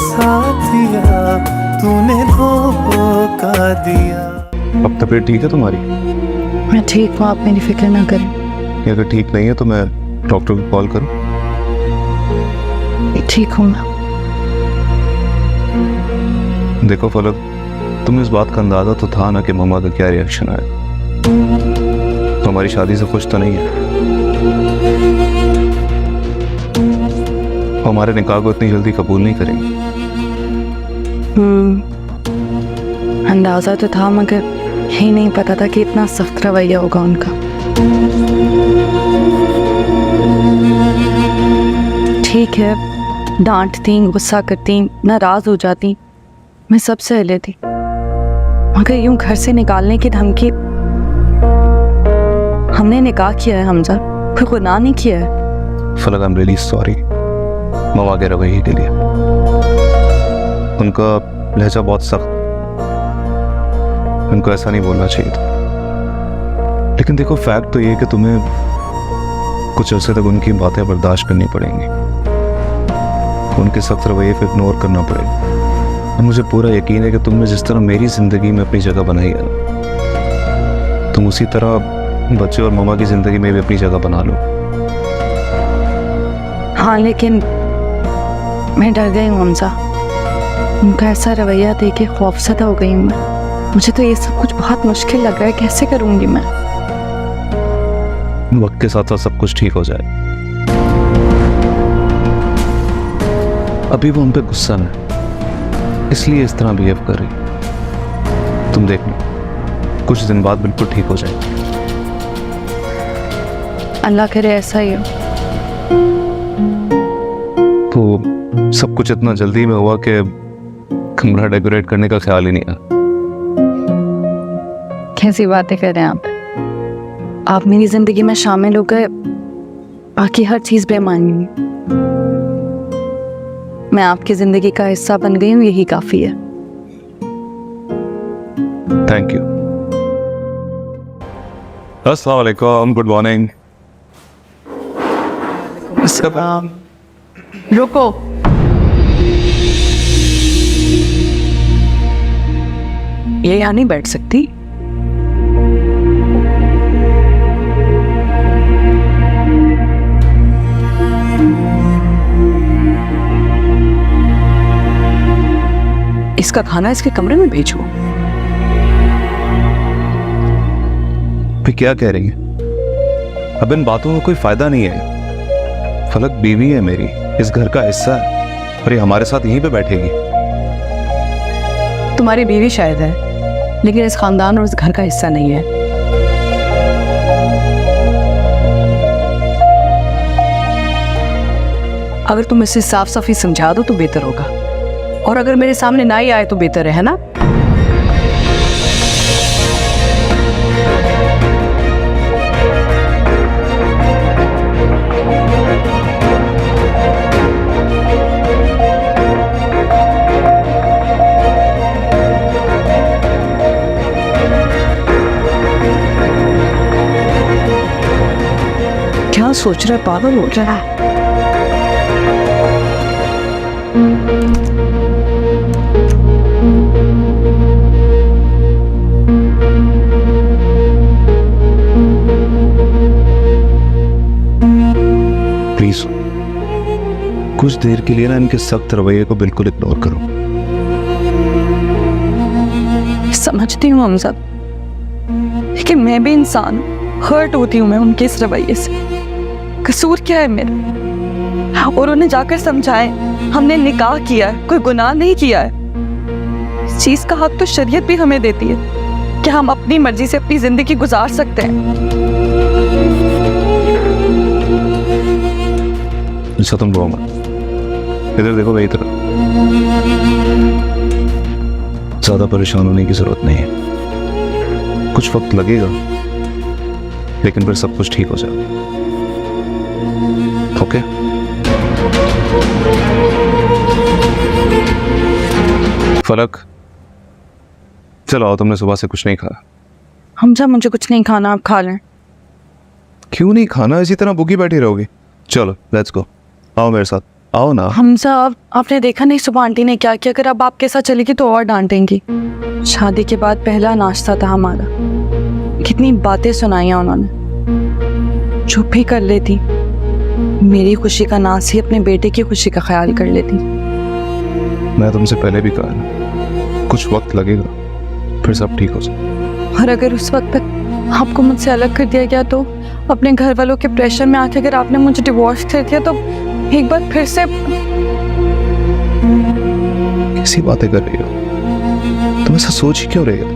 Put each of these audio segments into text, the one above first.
साथिया तूने धोखा दिया। अब तबीयत ठीक है तुम्हारी? मैं ठीक हूँ, आप मेरी फिक्र ना करें। अगर ठीक नहीं है तो मैं डॉक्टर को कॉल करूँ? ठीक हूँ मैं। देखो फलक, तुम्हें इस बात का अंदाजा तो था ना कि मम्मा का क्या रिएक्शन आया। तो हमारी शादी से खुश तो नहीं है। हमारे निकाह को इतनी जल्दी कबूल नहीं करेंगे। अंदाजा तो था, मगर यही नहीं पता था कि इतना सख्त रवैया होगा उनका। ठीक है, डांटती, गुस्सा करती, नाराज हो जाती, मैं सब सह लेती, मगर यूं घर से निकालने की धमकी। हमने निकाह किया है हमजा, कोई गुनाह नहीं किया है। फलक, आई एम रियली सॉरी मम्मा के रवैये के लिए। उनका लहजा बहुत सख्त, उनको ऐसा नहीं बोलना चाहिए था। लेकिन देखो, फैक्ट तो ये है कि तुम्हें कुछ अर्से तक उनकी बातें बर्दाश्त करनी पड़ेंगी, उनके सख्त रवैये को इग्नोर करना पड़ेगा। और मुझे पूरा यकीन है कि तुमने जिस तरह मेरी जिंदगी में अपनी जगह बनाई है, तुम उसी तरह बच्चे और मम्मा की जिंदगी में भी अपनी जगह बना लो। हाँ, लेकिन मैं डर गई हूँ हमजा। उनका ऐसा रवैया देख के खौफज़दा हो गई हूँ मैं। मुझे तो ये सब कुछ बहुत मुश्किल लग रहा है, कैसे करूँगी मैं? वक्त के साथ साथ सब कुछ ठीक हो जाए। अभी वो हम पे गुस्सा है, इसलिए इस तरह बिहेव कर रही। तुम देखना, कुछ दिन बाद बिल्कुल ठीक हो जाए। अल्लाह करे ऐसा ही हो। तो सब कुछ इतना जल्दी में हुआ कि कमरा डेकोरेट करने का ख्याल ही नहीं आया। कैसी बातें कर रहे हैं आप मेरी जिंदगी में शामिल हो गए, बाकी हर चीज बेमानी है। मैं आपकी जिंदगी का हिस्सा बन गई हूँ, यही काफी है। Thank you. अस्सलाम वालेकुम, गुड मॉर्निंग। रुको, ये यहाँ नहीं बैठ सकती। इसका खाना इसके कमरे में भेजो। फिर क्या कह रही है? अब इन बातों का कोई फायदा नहीं है। फलक बीवी है मेरी, इस घर का हिस्सा है, और ये हमारे साथ यहीं पे बैठेगी। तुम्हारी बीवी शायद है, लेकिन इस खानदान और इस घर का हिस्सा नहीं है। अगर तुम इसे साफ साफी समझा दो तो बेहतर होगा, और अगर मेरे सामने ना ही आए तो बेहतर है ना? क्या सोच रहा है? पागल हो रहा है? प्लीज कुछ देर के लिए ना इनके सख्त रवैये को बिल्कुल इग्नोर करो। समझती हूँ हम सब, लेकिन मैं भी इंसान हूँ, हर्ट होती हूँ मैं उनके इस रवैये से। कसूर क्या है मेरा? और उन्हें जाकर समझाएं, हमने निकाह किया है, कोई गुनाह नहीं किया है। इस चीज का हक तो शरीयत भी हमें देती है कि हम अपनी मर्जी से अपनी जिंदगी गुजार सकते हैं। अच्छा तुम रो मत, इधर देखो, मेरी तरफ। ज्यादा परेशान होने की जरूरत नहीं है, कुछ वक्त लगेगा, लेकिन फिर सब कुछ ठीक हो जाएगा। ओके? फलक, चलो आओ, तुमने सुबह से कुछ नहीं खाया। हमजा, मुझे कुछ नहीं खाना, आप खा लें। क्यों नहीं खाना? इसी तरह भूखी बैठी रहोगी? चलो लेट्स गो, आओ मेरे साथ। आओ ना। हमजा, आपने देखा नहीं सुबह आंटी ने क्या किया? अगर अब आपके साथ चलेगी तो और डांटेंगी। शादी के बाद पहला नाश्ता था हमारा, कितनी बातें सुनाई उन्होंने। चुप भी कर लेती, मेरी खुशी का नास ही अपने बेटे की खुशी का ख्याल कर लेती। मैं तुमसे पहले भी कहा ना, कुछ वक्त लगेगा, फिर सब ठीक हो जाए। और अगर उस वक्त तक आपको मुझसे अलग कर दिया गया तो, अपने घर वालों के प्रेशर में आके अगर आपने मुझे डिवोर्स कर दिया तो एक बार फिर से। कैसी बातें कर रही हो तुम? ऐसा सोच ही क्यों रही हो?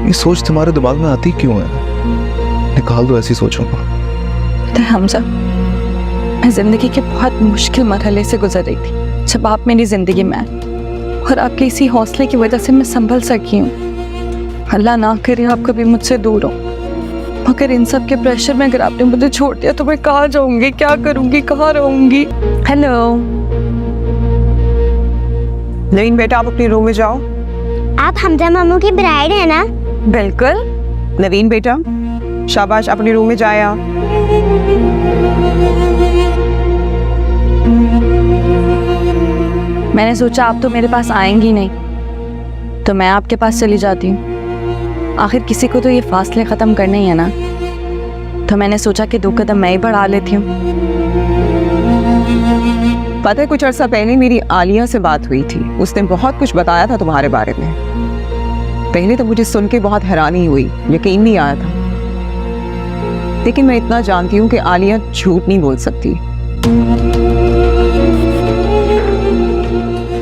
ये सोच तुम्हारे दिमाग में आती क्यों है? निकाल दो ऐसी सोचों को। पता है हमजा, मैं जिंदगी के बहुत मुश्किल मरहले से गुजर रही थी जब आप मेरी जिंदगी में आए, और आपके इसी हौसले की वजह से मैं संभल सकी हूँ। अल्लाह ना करे आप कभी मुझसे दूर हो, मगर इन सब के प्रेशर में अगर आपने मुझे छोड़ दिया तो मैं कहाँ जाऊंगी, क्या करूंगी, कहाँ रहूंगी? हेलो नवीन बेटा, आप अपने रूम में जाओ। आप हमजा मामू की ब्राइड है ना? बिल्कुल। नवीन बेटा, शाबाश, अपने रूम में जाए आप। मैंने सोचा आप तो मेरे पास आएंगी नहीं, तो मैं आपके पास चली जाती हूँ। आखिर किसी को तो ये फासले ख़त्म करने ही है ना, तो मैंने सोचा कि 2 कदम मैं ही बढ़ा लेती हूँ। पता है, कुछ अर्सा पहले मेरी आलिया से बात हुई थी, उसने बहुत कुछ बताया था तुम्हारे बारे में। पहले तो मुझे सुन के बहुत हैरानी हुई, यकीन नहीं आया था, लेकिन मैं इतना जानती हूँ कि आलिया झूठ नहीं बोल सकती।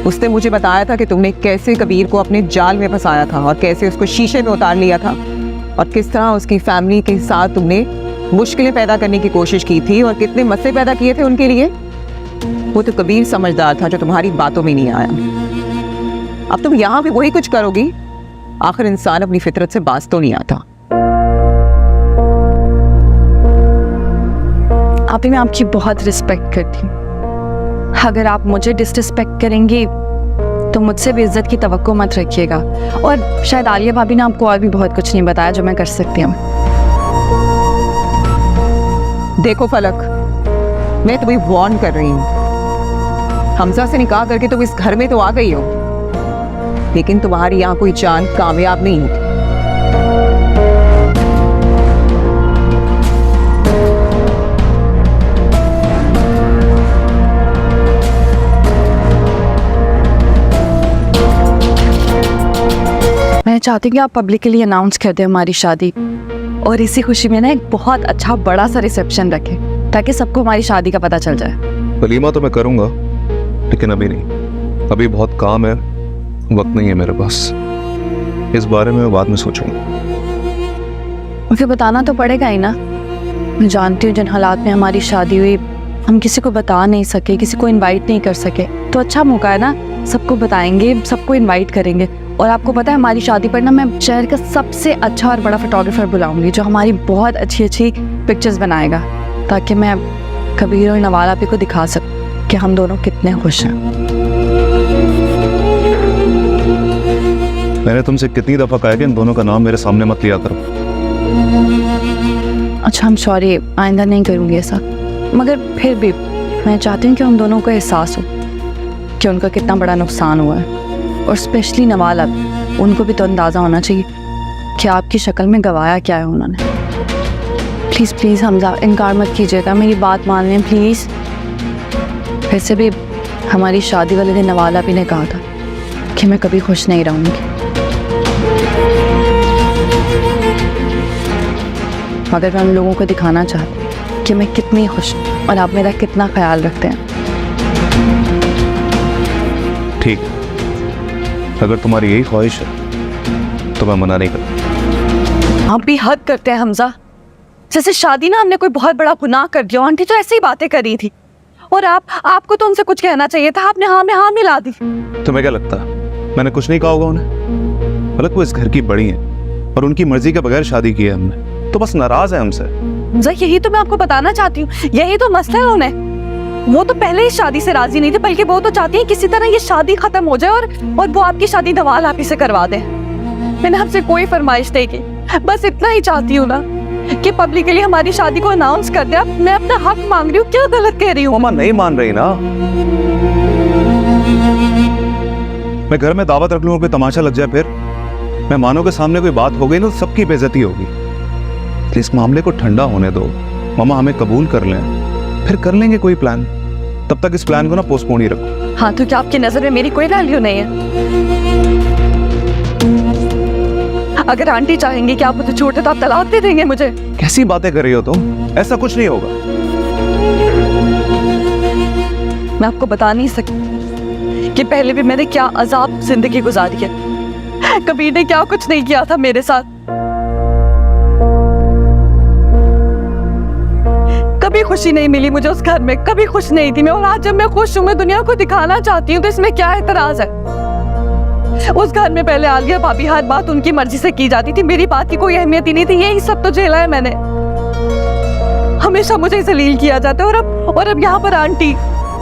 उसने मुझे बताया था कि तुमने कैसे कबीर को अपने जाल में फंसाया था और कैसे उसको शीशे में उतार लिया था, और किस तरह उसकी फैमिली के साथ तुमने मुश्किलें पैदा करने की कोशिश की थी और कितने मसले पैदा किए थे उनके लिए। वो तो कबीर समझदार था जो तुम्हारी बातों में नहीं आया। अब तुम यहाँ भी वही कुछ करोगी? आखिर इंसान अपनी फितरत से बाज तो नहीं आता। अभी मैं आपकी बहुत रिस्पेक्ट करती हूँ, अगर आप मुझे डिसरिस्पेक्ट करेंगी तो मुझसे भी इज्जत की तवक्को मत रखिएगा। और शायद आलिया भाभी ने आपको और भी बहुत कुछ नहीं बताया जो मैं कर सकती हूँ। देखो फलक, मैं तुम्हें वार्न कर रही हूँ। हमजा से निकाह करके तुम इस घर में तो आ गई हो, लेकिन तुम्हारी यहाँ कोई जान कामयाब नहीं होगी। मैं चाहती हूँ कि आप पब्लिकली अनाउंस कर दें हमारी शादी, और इसी खुशी में ना एक बहुत अच्छा बड़ा सा रिसेप्शन रखें ताकि सबको हमारी शादी का पता चल जाए। वलीमा तो मैं करूँगा, लेकिन अभी नहीं, अभी बहुत काम है, वक्त नहीं है मेरे पास। इस बारे में मैं बाद में सोचूंगा। मुझे बताना तो पड़ेगा ही ना। मैं जानती हूँ जिन हालात में हमारी शादी हुई, हम किसी को बता नहीं सके, किसी को इनवाइट नहीं कर सके, तो अच्छा मौका है ना, सबको बताएंगे, सबको इनवाइट करेंगे। और आपको पता है हमारी शादी पर ना मैं शहर का सबसे अच्छा और बड़ा फोटोग्राफर बुलाऊंगी जो हमारी बहुत अच्छी अच्छी पिक्चर्स बनाएगा, ताकि मैं कबीर और नवाल आपी को दिखा सकूं कि हम दोनों कितने खुश हैं। मैंने तुमसे कितनी दफ़ा कहा कि इन दोनों का नाम मेरे सामने मत लिया करो। अच्छा, हम सॉरी, आइंदा नहीं करूँगी ऐसा, मगर फिर भी मैं चाहती हूँ कि उन दोनों को एहसास हो कि उनका कितना बड़ा नुकसान हुआ है। और स्पेशली नवाल, अब उनको भी तो अंदाज़ा होना चाहिए कि आपकी शक्ल में गवाया क्या है उन्होंने। प्लीज़ प्लीज़ हमजा, इनकार मत कीजिएगा, मेरी बात मान लें प्लीज़। वैसे भी हमारी शादी वाले दिन नवाल भी ने कहा था कि मैं कभी खुश नहीं रहूँगी। मगर मैं उन लोगों को दिखाना चाहती कि मैं कितनी खुश हूँ और आप मेरा कितना ख्याल रखते हैं। ठीक है, अगर तुम्हारी यही ख्वाहिश है तो मैं मना नहीं करता। आप भी हद करते हैं हमजा, जैसे शादी ना हमने कोई बहुत बड़ा गुनाह कर दिया। आंटी तो ऐसी ही बातें करी थी, और आपको तो उनसे कुछ कहना चाहिए था, आपने हाँ में हाँ मिला दी। तुम्हें क्या लगता है मैंने कुछ नहीं कहा होगा उन्हें? मतलब वो इस घर की बड़ी हैं और उनकी मर्जी के बगैर शादी की है हमने, तो बस नाराज है हमसे। हमजा, यही तो मैं आपको बताना चाहती हूँ, यही तो मसला है उन्हें। वो तो पहले ही शादी से राजी नहीं थे, बल्कि वो तो चाहती है किसी तरह ये शादी खत्म हो जाए और वो आपकी शादी नवाल आपी से करवा दे। मैंने आपसे कोई फरमाइश नहीं की, बस इतना ही चाहती हूँ ना कि पब्लिकली हमारी शादी को अनाउंस कर दिया। मैं अपना हक मांग रही हूँ, क्या गलत कह रही हूँ? मामा नहीं मान रही ना। मैं घर में दावत रख लूं, कोई तमाशा लग जाए, फिर मेहमानों के सामने कोई बात हो गई ना, सबकी बेइज्जती होगी। इस मामले को ठंडा होने दो मामा, हमें कबूल कर लें, फिर कर लेंगे कोई प्लान। तब तक इस प्लान को ना पोस्टपोन ही रखो। हाँ, तो क्या आपकी नजर में मेरी कोई वैल्यू नहीं है? अगर आंटी चाहेंगी कि आप मुझे छोड़ दे तो आप तलाक दे देंगे मुझे? कैसी बातें कर रही हो तुम? ऐसा कुछ नहीं होगा। मैं आपको बता नहीं सकती कि पहले भी मैंने क्या अजाब जिंदगी गुजारी है। कबीर ने क्या कुछ नहीं किया था मेरे साथ। कभी खुशी नहीं मिली मुझे उस घर में, कभी खुश नहीं थी मैं। और आज जब मैं खुश हूँ, मैं दुनिया को दिखाना चाहती हूँ, तो इसमें क्या एतराज है? उस घर में पहले आलिया भाभी हर बात उनकी मर्जी से की जाती थी, मेरी बात की कोई अहमियत ही नहीं थी। यही सब तो झेला है मैंने। हमेशा मुझे जलील किया जाता है, और अब यहाँ पर आंटी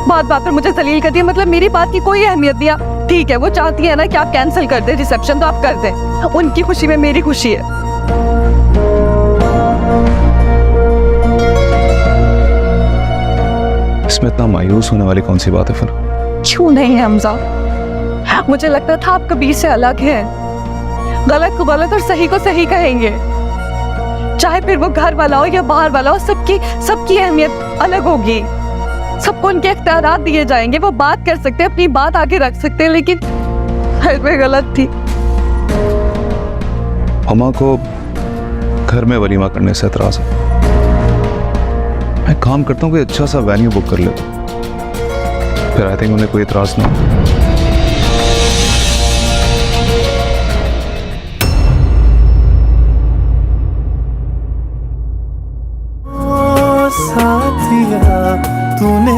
बात बात पर मुझे जलील करती है। मतलब मेरी बात की कोई अहमियत नहीं। ठीक है, वो चाहती है ना कि आप कैंसिल कर दें रिसेप्शन, तो आप कर दें। उनकी खुशी में मेरी खुशी है। इसमें इतना मायूस होने वाली कौन सी बात है फिर? क्यों नहीं है हमजा? मुझे लगता था आप कबीर से अलग हैं। गलत को गलत और सही को सही कहेंगे, चाहे फिर वो घर वाला हो या बाहर वाला हो। सबकी अहमियत अलग होगी। सबको उनके इख्तियारात दिए जाएंगे। वो बात कर सकते हैं, अपनी बात आगे रख सकते हैं, लेकिन मैं गलत थी। अम्मा को घर में वलीमा करने से एतराज है। मैं काम करता हूँ, कोई अच्छा सा वेन्यू बुक कर लेता हूँ, फिर आई थिंक उन्हें कोई एतराज नहीं। ओ साथिया तूने